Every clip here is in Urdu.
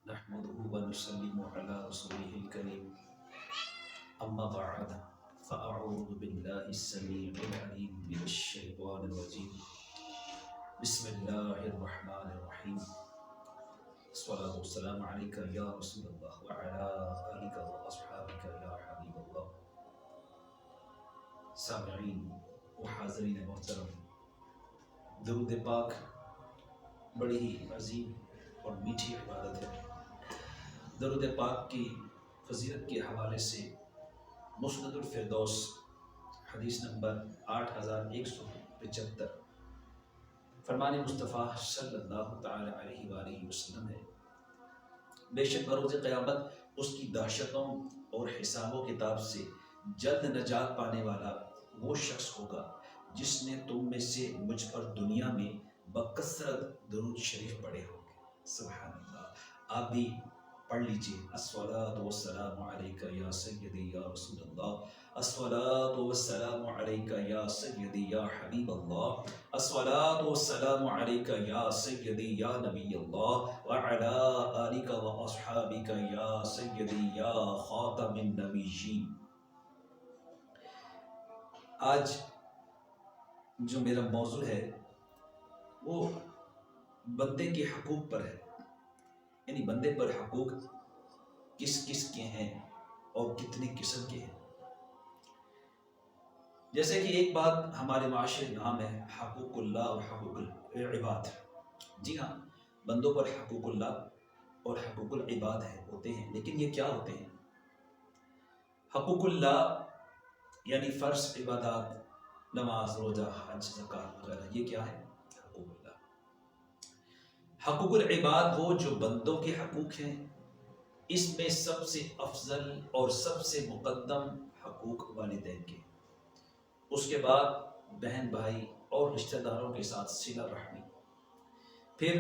نحمده ونسلم على رسوله الكريم أما بعد فأعوذ بالله السميع العليم من الشيطان الرجيم بسم الله الرحمن الرحيم الصلاة والسلام عليك يا رسول الله وعلى آلك وأصحابك يا حبيب الله. سامعین و حاضرین محترم، درود پاک بڑی ہی عظیم اور میٹھی عبادت ہے۔ درود پاک کی فضیلت کے حوالے سے مسند الفردوس حدیث نمبر 8175 فرمان مصطفیٰ صلی اللہ تعالی علیہ وآلہ وسلم ہے، بے شک بروز قیامت اس کی دہشتوں اور حساب و کتاب سے جلد نجات پانے والا وہ شخص ہوگا جس نے تم میں سے مجھ پر دنیا میں بکثرت درود شریف پڑھے ہوں گے۔ سبحان اللہ۔ آپ بھی پڑھ لیجئے، الصلاۃ والسلام علیک یا سیدی یا رسول اللہ، الصلاۃ والسلام علیک یا سیدی یا حبیب اللہ، الصلاۃ والسلام علیک یا سیدی یا نبی اللہ وعلی آلک واصحابک یا سیدی یا خاتم النبیین۔ آج جو میرا موضوع ہے وہ بندے کے حقوق پر ہے، یعنی بندے پر حقوق کس کس کے ہیں اور کتنے قسم کے ہیں۔ جیسے کہ ایک بات ہمارے معاشرے میں عام ہے، حقوق اللہ اور حقوق العباد۔ جی ہاں، بندوں پر حقوق اللہ اور حقوق العباد ہوتے ہیں، لیکن یہ کیا ہوتے ہیں؟ حقوق اللہ یعنی فرض عبادات، نماز، روزہ، حج، زکوٰۃ وغیرہ، یہ کیا ہے؟ حقوق اللہ۔ حقوق العباد وہ جو بندوں کے حقوق ہیں، اس میں سب سے افضل اور سب سے مقدم حقوق والدین کے، اس کے بعد بہن بھائی اور رشتہ داروں کے ساتھ صلہ رحمی، پھر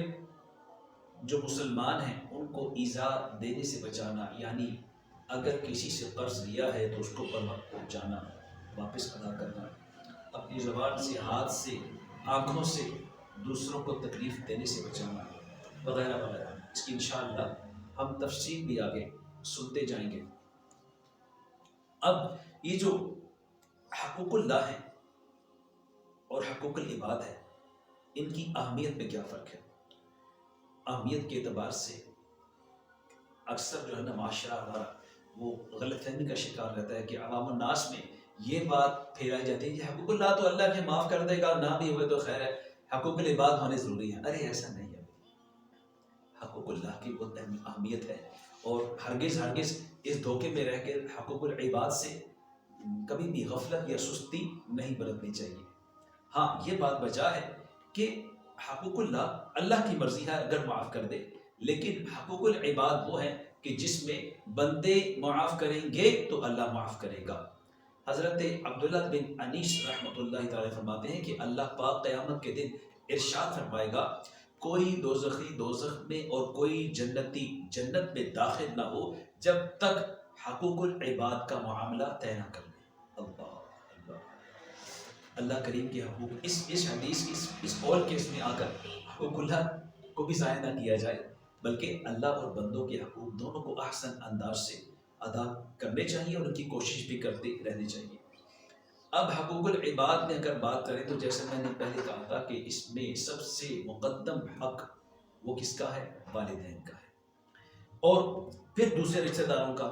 جو مسلمان ہیں ان کو ایذا دینے سے بچانا، یعنی اگر کسی سے قرض لیا ہے تو اس کو پر وقت پہنچانا، واپس ادا کرنا، اپنی زبان سے، ہاتھ سے، آنکھوں سے دوسروں کو تکلیف دینے سے بچانا وغیرہ وغیرہ۔ اس کی انشاءاللہ ہم تفصیل بھی آگے سنتے جائیں گے۔ اب یہ جو حقوق اللہ ہے اور حقوق العباد ہے، ان کی اہمیت میں کیا فرق ہے؟ اہمیت کے اعتبار سے اکثر جو ہے نا معاشرہ ہمارا وہ غلط فہمی کا شکار رہتا ہے کہ عوام الناس میں یہ بات پھیلائی جاتی ہے کہ حقوق اللہ تو اللہ کے معاف کر دے گا، نہ بھی ہوئے تو خیر ہے، حقوق العباد ہونے ضروری ہیں۔ ارے ایسا نہیں ہے، حقوق اللہ کی بہت اہمیت ہے، اور ہرگز اس دھوکے میں رہ کے حقوق العباد سے کبھی بھی غفلت یا سستی نہیں برتنی چاہیے۔ ہاں، یہ بات بچا ہے کہ حقوق اللہ اللہ کی مرضی ہے اگر معاف کر دے، لیکن حقوق العباد وہ ہیں کہ جس میں بندے معاف کریں گے تو اللہ معاف کرے گا۔ حضرت عبداللہ بن انیس رحمۃ اللہ تعالی فرماتے ہیں کہ اللہ پاک قیامت کے دن ارشاد فرمائے گا، کوئی دوزخی دوزخ میں اور کوئی جنتی جنت میں داخل نہ ہو جب تک حقوق العباد کا معاملہ طے نہ کر لے۔ اللہ اللہ، اللہ کریم کے حقوق، اس حدیث اس قول کے اس میں آ کر حقوق اللہ کو بھی ضائع نہ کیا جائے، بلکہ اللہ اور بندوں کے حقوق دونوں کو احسن انداز سے ادا کرنے چاہیے اور ان کی کوشش بھی کرتے رہنی چاہیے۔ اب حقوق العباد میں اگر بات کریں تو جیسے میں نے پہلے کہا تھا کہ اس میں سب سے مقدم حق وہ کس کا ہے؟ والدین کا ہے، اور پھر دوسرے رشتہ داروں کا،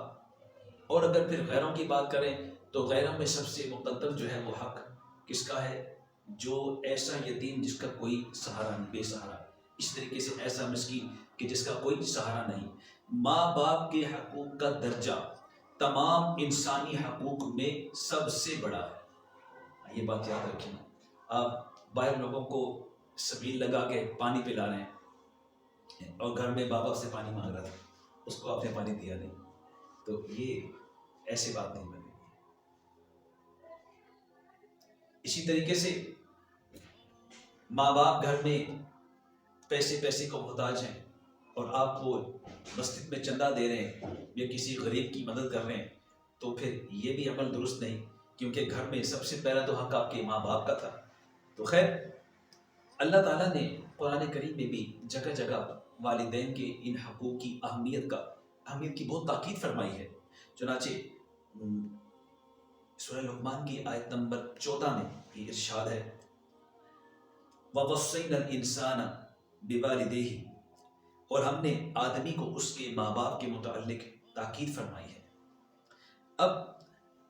اور اگر پھر غیروں کی بات کریں تو غیروں میں سب سے مقدم جو ہے وہ حق کس کا ہے؟ جو ایسا یتیم جس کا کوئی سہارا نہیں، بے سہارا، اس طریقے سے ایسا مسکین کہ جس کا کوئی سہارا نہیں۔ ماں باپ کے حقوق کا درجہ تمام انسانی حقوق میں سب سے بڑا ہے، یہ بات یاد رکھیں۔ آپ باہر لوگوں کو سبیل لگا کے پانی پلا رہے ہیں اور گھر میں باپ سے پانی مانگ رہا تھا، اس کو آپ نے پانی دیا نہیں، تو یہ ایسی بات نہیں بنے گی۔ اسی طریقے سے ماں باپ گھر میں پیسے کو محتاج ہیں اور آپ کو مسجد میں چندہ دے رہے ہیں یا کسی غریب کی مدد کر رہے ہیں، تو پھر یہ بھی عمل درست نہیں، کیونکہ گھر میں سب سے پہلا تو حق آپ کے ماں باپ کا تھا۔ تو خیر، اللہ تعالیٰ نے قرآن کریم میں بھی جگہ جگہ والدین کے ان حقوق کی اہمیت کی بہت تاکید فرمائی ہے۔ چنانچہ سورہ لقمان کی آیت نمبر 14 میں یہ ارشاد ہے وَوَصَّيْنَا الْإِنسَانَ بِوَالِدَيْهِ، اور ہم نے آدمی کو اس کے ماں باپ کے متعلق تاکید فرمائی ہے۔ اب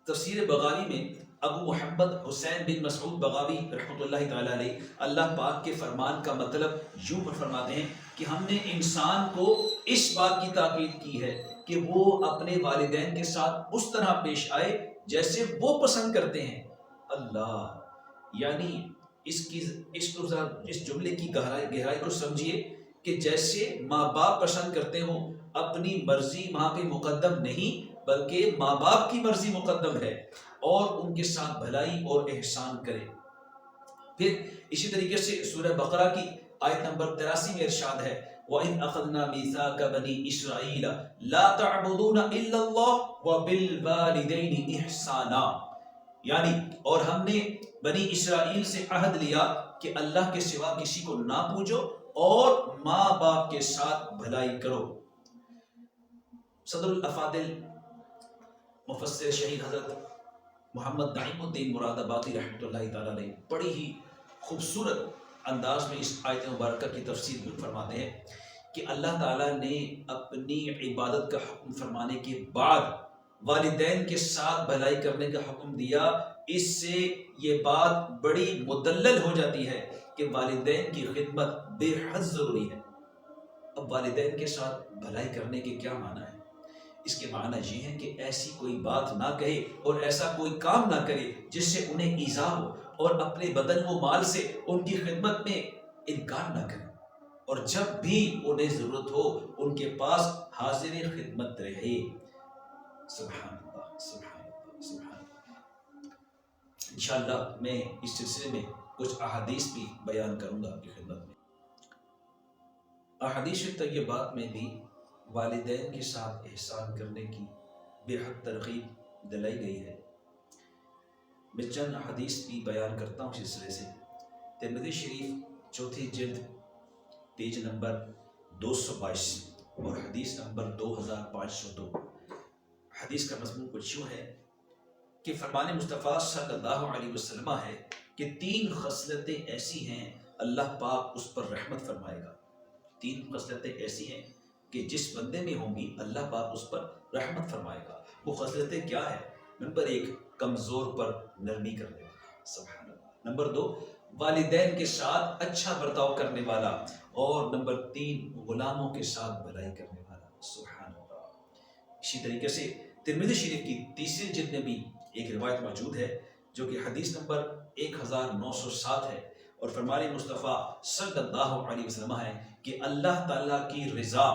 تفسیر بغاوی میں ابو محمد حسین بن مسعود بغاوی رحمۃ اللہ تعالیٰ علیہ اللہ پاک کے فرمان کا مطلب یوں پر فرماتے ہیں کہ ہم نے انسان کو اس بات کی تاکید کی ہے کہ وہ اپنے والدین کے ساتھ اس طرح پیش آئے جیسے وہ پسند کرتے ہیں۔ اللہ، یعنی اس جملے کی گہرائی کو سمجھیے کہ جیسے ماں باپ پسند کرتے ہوں، اپنی مرضی وہاں پہ مقدم نہیں بلکہ ماں باپ کی مرضی مقدم ہے، اور ان کے ساتھ بھلائی اور احسان کرے۔ پھر اسی طریقے سے سورہ بقرہ کی آیت نمبر 83 میں ارشاد ہے وَإِذْ أَخَذْنَا مِيثَاقَ بَنِي إِسْرَائِيلَ لَا تَعْبُدُونَ إِلَّا اللَّهَ وَبِالْوَالِدَيْنِ إِحْسَانًا، یعنی اور ہم نے بنی اسرائیل سے عہد لیا کہ اللہ کے سوا کسی کو نہ پوجو اور ماں باپ کے ساتھ بھلائی کرو۔ صدر الافاضل مفسر شہید حضرت محمد نعیم الدین مراد آبادی رحمۃ اللہ تعالیٰ نے بڑی ہی خوبصورت انداز میں اس آیت مبارکہ کی تفسیر فرماتے ہیں کہ اللہ تعالیٰ نے اپنی عبادت کا حکم فرمانے کے بعد والدین کے ساتھ بھلائی کرنے کا حکم دیا۔ اس سے یہ بات بڑی مدلل ہو جاتی ہے کہ والدین کی خدمت بے حد ضروری ہے۔ اب والدین کے ساتھ بھلائی کرنے کے کیا معنی ہے؟ اس کے معنی یہ ہے کہ ایسی کوئی بات نہ کہے اور ایسا کوئی کام نہ کرے جس سے انہیں ایذا ہو، اور اپنے بدن و مال سے ان کی خدمت میں انکار نہ کرے، اور جب بھی انہیں ضرورت ہو ان کے پاس حاضر خدمت رہے۔ سبحان اللہ، سبحان اللہ، سبحان اللہ۔ انشاءاللہ میں اس سلسلے میں کچھ احادیث بھی بیان کروں گا آپ کی خدمت میں۔ احادیث طیبات میں بھی والدین کے ساتھ احسان کرنے کی بے حد ترغیب دلائی گئی ہے۔ میں چند حدیث بھی بیان کرتا ہوں اس سلسلے سے۔ ترمذی شریف چوتھی جلد پیج نمبر 222 اور حدیث نمبر 2502۔ حدیث کا مضمون کچھ یوں ہے کہ فرمان مصطفیٰ صلی اللہ علیہ وسلم ہے کہ 3 خصلتیں ایسی ہیں اللہ پاک اس پر رحمت فرمائے گا۔ 3 خصلتیں ایسی ہیں کہ جس بندے میں ہوں گی اللہ پاک اس پر رحمت فرمائے گا۔ وہ خصلتیں کیا ہے؟ نمبر 1 کمزور پر نرمی کرنے والا، سبحان اللہ۔ نمبر 2 والدین کے ساتھ اچھا برتاؤ کرنے والا، اور نمبر 3 غلاموں کے ساتھ بھلائی کرنے والا، سبحان اللہ۔ اسی طریقے سے ترمذی شریف کی تیسری جلد میں بھی ایک روایت موجود ہے جو کہ حدیث نمبر 1907 ہے، اور فرمان مصطفیٰ صلی اللہ علیہ وسلم ہے کہ اللہ تعالیٰ کی رضا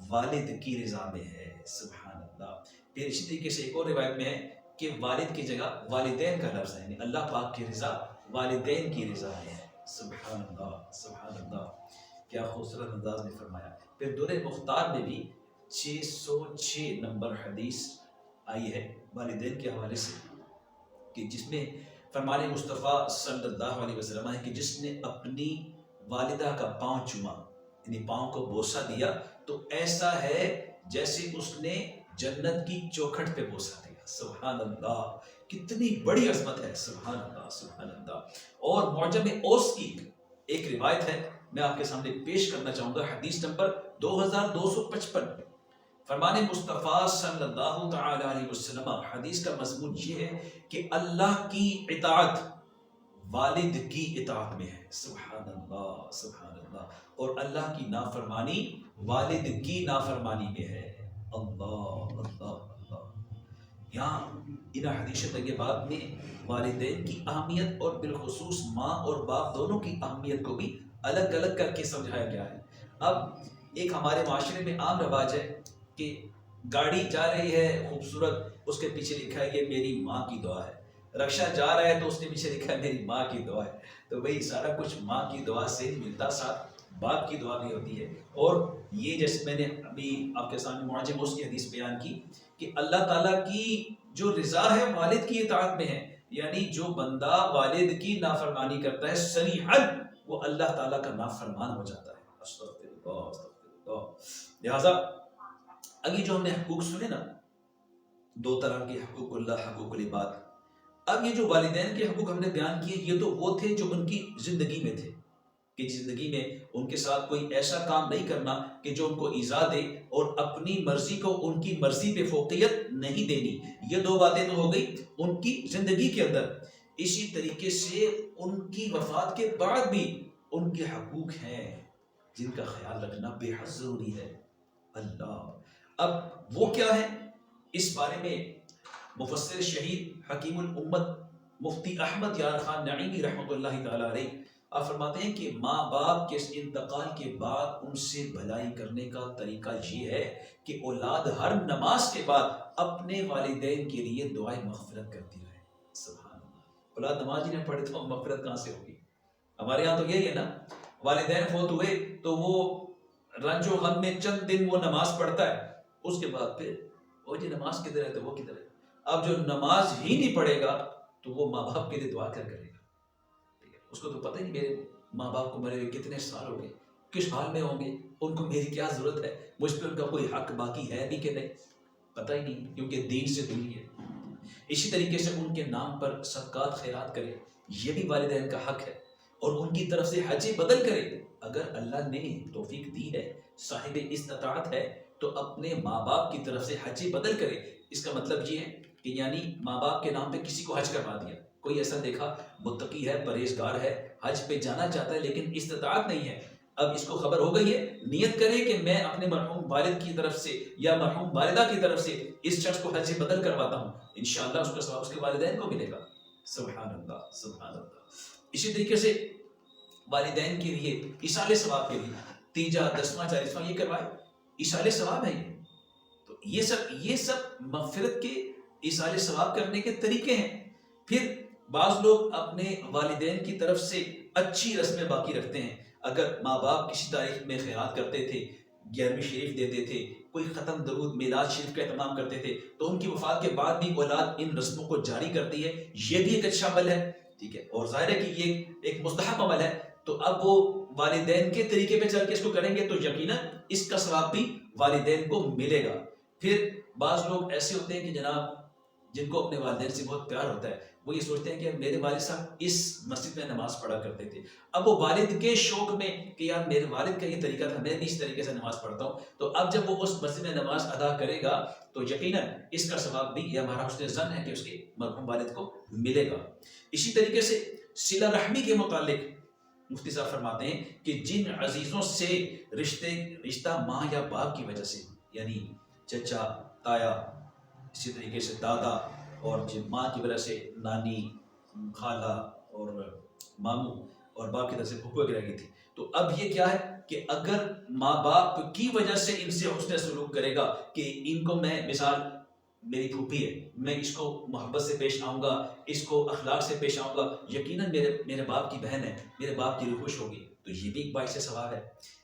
والد کی رضا میں ہے، سبحان اللہ۔ پھر اسی طریقے سے ایک اور روایت میں ہے کہ والد کی جگہ والدین کا لفظ ہے، یعنی اللہ پاک کی رضا والدین کی رضا میں ہے، سبحان اللہ، سبحان اللہ۔ کیا خوبصورت انداز میں فرمایا۔ پھر در مختار میں بھی 606 نمبر حدیث آئی ہے والدین کے حوالے سے، کہ جس میں فرمان مصطفیٰ صلی اللہ علیہ وسلم ہے کہ جس نے اپنی والدہ کا پاؤں چوما، یعنی پاؤں کو بوسہ دیا، تو ایسا ہے جیسے اس نے جنت کی چوکھٹ پہ بوسہ دیا، سبحان اللہ۔ کتنی بڑی عظمت ہے، سبحان اللہ، سبحان اللہ۔ اور معجم اوس کی ایک روایت ہے، میں آپ کے سامنے پیش کرنا چاہوں گا، حدیث نمبر 2255۔ فرمان مصطفیٰ صلی اللہ تعالی علیہ وسلم، حدیث کا مضمون یہ ہے کہ اللہ کی اطاعت والد کی اطاعت میں ہے، سبحان اللہ، سبحان اللہ، اور اللہ کی نافرمانی والد کی نافرمانی میں ہے، اللہ اللہ اللہ۔ یہاں ان حدیث طیبات میں والدین کی اہمیت اور بالخصوص ماں اور باپ دونوں کی اہمیت کو بھی الگ الگ کر کے سمجھایا گیا ہے۔ اب ایک ہمارے معاشرے میں عام رواج ہے کہ گاڑی جا رہی ہے خوبصورت، اس کے پیچھے لکھا ہے یہ میری ماں کی دعا ہے، رکشہ جا رہا ہے تو اس کے پیچھے لکھا ہے میری ماں کی دعا ہے۔ تو بھئی سارا کچھ ماں کی دعا سے ہی ملتا، ساتھ باپ کی دعا بھی ہوتی ہے۔ اور یہ جیسے میں نے ابھی آپ کے سامنے معجم اوس کی حدیث بیان کی کہ اللہ تعالیٰ کی جو رضا ہے والد کی اطاعت میں ہے، یعنی جو بندہ والد کی نافرمانی کرتا ہے صریحاً وہ اللہ تعالیٰ کا نافرمان ہو جاتا ہے. استغفر اللہ. لہٰذا اب یہ جو ہم نے حقوق سنے نا، 2 طرح کے حقوق اللہ، حقوق العباد. اب یہ جو والدین کے حقوق ہم نے بیان کیے، یہ تو وہ تھے جو ان کی زندگی میں تھے، کہ زندگی میں ان کے ساتھ کوئی ایسا کام نہیں کرنا کہ جو ان کو ایذا دے، اور اپنی مرضی کو ان کی مرضی پہ فوقیت نہیں دینی. یہ 2 باتیں تو ہو گئی ان کی زندگی کے اندر. اسی طریقے سے ان کی وفات کے بعد بھی ان کے حقوق ہیں جن کا خیال رکھنا بے حد ضروری ہے. اللہ، اب وہ کیا ہے؟ اس بارے میں مفسر شہید حکیم الامت مفتی احمد یار خان نعیمی رحمۃ اللہ تعالی علیہ آپ فرماتے ہیں کہ ماں باپ کے انتقال کے بعد ان سے بھلائی کرنے کا طریقہ یہ ہے کہ اولاد ہر نماز کے بعد اپنے والدین کے لیے دعائیں مغفرت کرتی رہے. سبحان اللہ. اولاد نماز ہی نہ پڑھے تو مغفرت کہاں سے ہوگی؟ ہمارے یہاں تو یہی ہے نا، والدین فوت ہوئے تو وہ رنج و غم میں چند دن وہ نماز پڑھتا ہے، اس کے بعد پھر وہ جی نماز کدھر ہے تو وہ کدھر ہے. اب جو نماز ہی نہیں پڑھے گا تو وہ ماں باپ کے لیے دعا کر کرے گا. اس کو تو پتہ ہی نہیں میرے ماں باپ کو مرے ہوئے کتنے سال ہو گئے، کس حال میں ہوں گے، ان کو میری کیا ضرورت ہے، مجھ پہ ان کا کوئی حق باقی ہے بھی کہ نہیں، پتہ ہی نہیں، کیونکہ دین سے دوری ہے. اسی طریقے سے ان کے نام پر صدقات خیرات کرے، یہ بھی والدین کا حق ہے. اور ان کی طرف سے حج بدل کرے. اگر اللہ نے توفیق دی ہے، صاحب استطاعت ہے، تو اپنے ماں باپ کی طرف سے حج بدل کرے. اس کا مطلب یہ ہے کہ یعنی ماں باپ کے نام پہ کسی کو حج کروا دیا. کوئی ایسا دیکھا متقی ہے، پرہیزگار ہے، حج پہ جانا چاہتا ہے لیکن استطاعت نہیں ہے، اب اس کو خبر ہو گئی ہے، نیت کرے کہ میں اپنے مرحوم والد کی طرف سے یا مرحوم والدہ کی طرف سے اس شخص کو حج بدل کرواتا ہوں، انشاءاللہ اس کا ثواب اس کے والدین کو ملے گا. سبحان اللہ، سبحان اللہ. اسی طریقے سے والدین کے لیے ایصال ثواب کے لیے 3 10واں 40واں یہ کروائے، ایصال ثواب ہے یہ. تو یہ سب مغفرت کے ایصال ثواب کرنے کے طریقے ہیں. پھر بعض لوگ اپنے والدین کی طرف سے اچھی رسمیں باقی رکھتے ہیں. اگر ماں باپ کسی تاریخ میں خیرات کرتے تھے، 11ویں شریف دیتے تھے، کوئی ختم درود میلاد شریف کا اہتمام کرتے تھے، تو ان کی وفات کے بعد بھی اولاد ان رسموں کو جاری کرتی ہے. یہ بھی ایک اچھا عمل ہے، ٹھیک ہے، اور ظاہر ہے کہ یہ ایک مستحب عمل ہے. تو اب وہ والدین کے طریقے پہ چل کے اس کو کریں گے تو یقیناً اس کا ثواب بھی والدین کو ملے گا. پھر بعض لوگ ایسے ہوتے ہیں کہ جناب جن کو اپنے والدین سے بہت پیار ہوتا ہے، وہ یہ سوچتے ہیں کہ میرے والد صاحب اس مسجد میں نماز پڑھا کرتے تھے. اب وہ والد کے شوق میں کہ یار میرے والد کا یہ طریقہ تھا، میں بھی اس طریقے سے نماز پڑھتا ہوں، تو اب جب وہ اس مسجد میں نماز ادا کرے گا تو یقیناً اس کا ثواب بھی یہ ہمارا حسن ظن ہے کہ اس کے مرحوم والد کو ملے گا. اسی طریقے سے صلہ رحمی کے متعلق مفتی صاحب فرماتے ہیں کہ جن عزیزوں سے رشتہ ماں یا باپ کی وجہ سے، یعنی چچا، تایا، اسی طریقے سے دادا، اور ماں کی وجہ سے نانی، خالہ اور ماموں، اور باپ کی طرف سے پھپھو وغیرہ کی تھی. تو اب یہ کیا ہے کہ اگر ماں باپ کی وجہ سے ان سے حسن سلوک کرے گا کہ ان کو میں، مثال میری پھوپھی ہے، میں اس کو محبت سے پیش آؤں گا، اس کو اخلاق سے پیش آؤں گا، یقیناً میرے باپ کی بہن ہے، میرے باپ کی روح خوش ہوگی، تو یہ بھی ایک باعث ثواب ہے.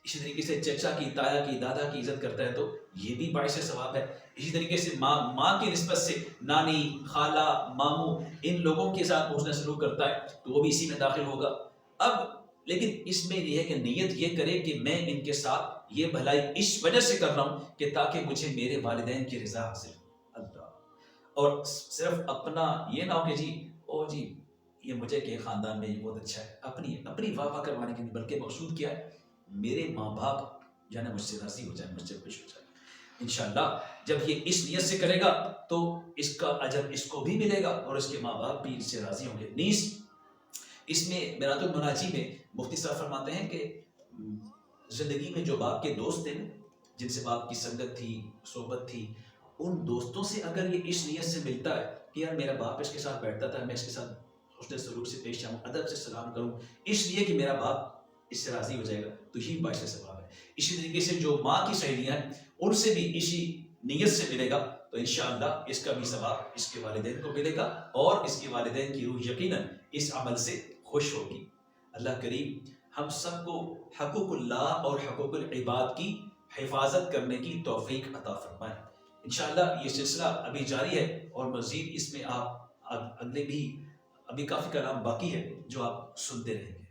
اسی طریقے سے چچا کی، تایا کی، دادا کی عزت کرتا ہے تو یہ بھی باعث ثواب ہے. اسی طریقے سے ماں کی نسبت سے نانی، خالہ، ماموں، ان لوگوں کے ساتھ حسن سلوک کرتا ہے تو وہ بھی اسی میں داخل ہوگا. اب لیکن اس میں یہ ہے کہ نیت یہ کرے کہ میں ان کے ساتھ یہ بھلائی اس وجہ سے کر رہا ہوں کہ تاکہ مجھے میرے والدین کی رضا حاصل ہو. اور صرف اپنا یہ نہ ہو کہ جی او جی یہ مجھے کہ خاندان میں یہ بہت اچھا ہے، اپنی واہ واہ کروانے کے لیے، بلکہ مقصود کیا ہے، میرے ماں باپ جانے مجھ سے راضی ہو جائے، مجھ سے خوش ہو جائے. انشاءاللہ جب یہ اس نیت سے کرے گا تو اس کا اجر اس کو بھی ملے گا اور اس کے ماں باپ بھی اس سے راضی ہوں گے. نیز اس میں میرات المناجی میں مفتی صاحب فرماتے ہیں کہ زندگی میں جو باپ کے دوست تھے، جن سے باپ کی سنگت تھی، صحبت تھی، ان دوستوں سے اگر یہ اس نیت سے ملتا ہے کہ یار میرا باپ اس کے ساتھ بیٹھتا تھا، میں اس کے ساتھ حسن سلوک سے پیش آؤں، ادب سے سلام کروں، اس لیے کہ میرا باپ اس سے راضی ہو جائے گا، تو یہ باعث ثواب ہے. اسی طریقے سے جو ماں کی سہیلیاں ہیں ان سے بھی اسی نیت سے ملے گا تو انشاءاللہ اس کا بھی ثواب اس کے والدین کو ملے گا اور اس کے والدین کی روح یقیناً اس عمل سے خوش ہوگی. اللہ کریم ہم سب کو حقوق اللہ اور حقوق العباد کی حفاظت کرنے کی توفیق عطا فرمائے. انشاءاللہ یہ سلسلہ ابھی جاری ہے اور مزید اس میں آپ اگلے بھی ابھی کافی کلام باقی ہے جو آپ سنتے رہیں گے.